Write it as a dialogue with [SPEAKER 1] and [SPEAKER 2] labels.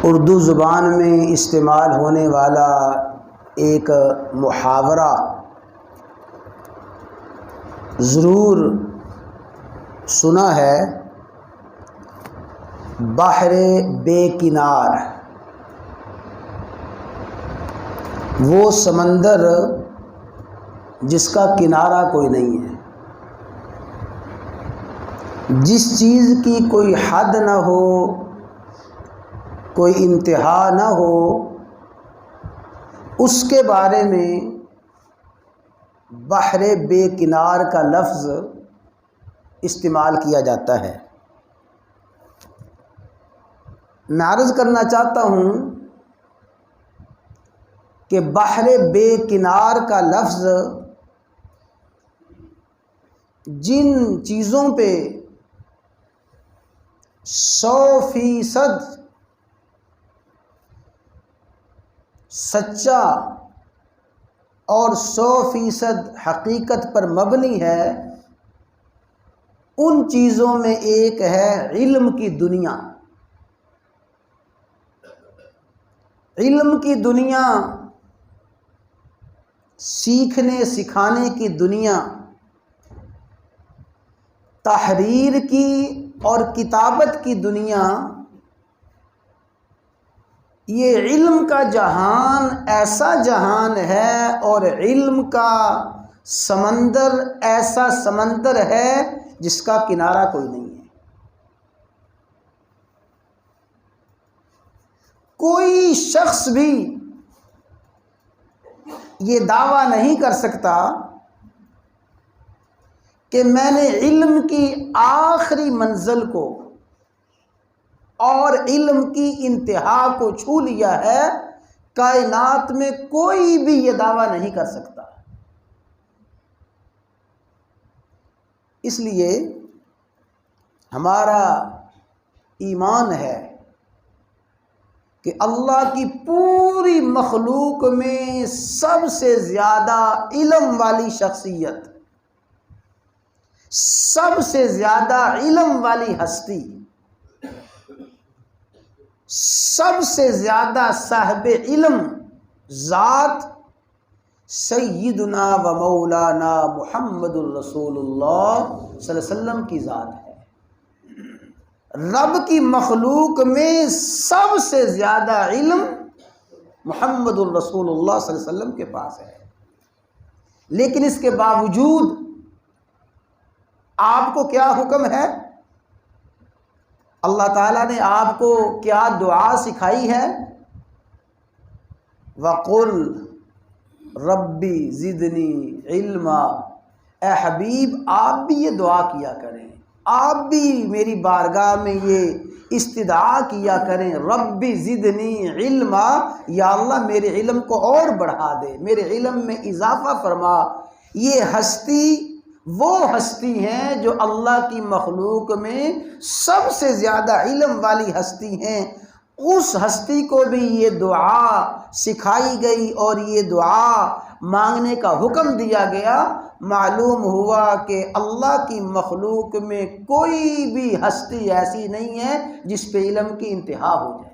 [SPEAKER 1] اردو زبان میں استعمال ہونے والا ایک محاورہ ضرور سنا ہے، بحر بے کنار، وہ سمندر جس کا کنارہ کوئی نہیں ہے، جس چیز کی کوئی حد نہ ہو، کوئی انتہا نہ ہو، اس کے بارے میں بحر بے کنار کا لفظ استعمال کیا جاتا ہے۔ میں عرض کرنا چاہتا ہوں کہ بحر بے کنار کا لفظ جن چیزوں پہ 100% سچا اور 100% حقیقت پر مبنی ہے، ان چیزوں میں ایک ہے علم کی دنیا۔ علم کی دنیا، سیکھنے سکھانے کی دنیا، تحریر کی اور کتابت کی دنیا، یہ علم کا جہان ایسا جہان ہے اور علم کا سمندر ایسا سمندر ہے جس کا کنارہ کوئی نہیں ہے۔ کوئی شخص بھی یہ دعویٰ نہیں کر سکتا کہ میں نے علم کی آخری منزل کو اور علم کی انتہا کو چھو لیا ہے۔ کائنات میں کوئی بھی یہ دعویٰ نہیں کر سکتا۔ اس لیے ہمارا ایمان ہے کہ اللہ کی پوری مخلوق میں سب سے زیادہ علم والی شخصیت، سب سے زیادہ علم والی ہستی، سب سے زیادہ صاحب علم ذات سیدنا و مولانا محمد الرسول اللہ صلی اللہ علیہ وسلم کی ذات ہے۔ رب کی مخلوق میں سب سے زیادہ علم محمد الرسول اللہ صلی اللہ علیہ وسلم کے پاس ہے، لیکن اس کے باوجود آپ کو کیا حکم ہے؟ اللہ تعالیٰ نے آپ کو کیا دعا سکھائی ہے؟ وَقُلْ رَبِّ زِدْنِی عِلْمًا۔ اے حبیب آپ بھی یہ دعا کیا کریں، آپ بھی میری بارگاہ میں یہ استدعا کیا کریں، رب زدنی علما، یا اللہ میرے علم کو اور بڑھا دے، میرے علم میں اضافہ فرما۔ یہ ہستی وہ ہستی ہیں جو اللہ کی مخلوق میں سب سے زیادہ علم والی ہستی ہیں، اس ہستی کو بھی یہ دعا سکھائی گئی اور یہ دعا مانگنے کا حکم دیا گیا۔ معلوم ہوا کہ اللہ کی مخلوق میں کوئی بھی ہستی ایسی نہیں ہے جس پہ علم کی انتہا ہو جائے۔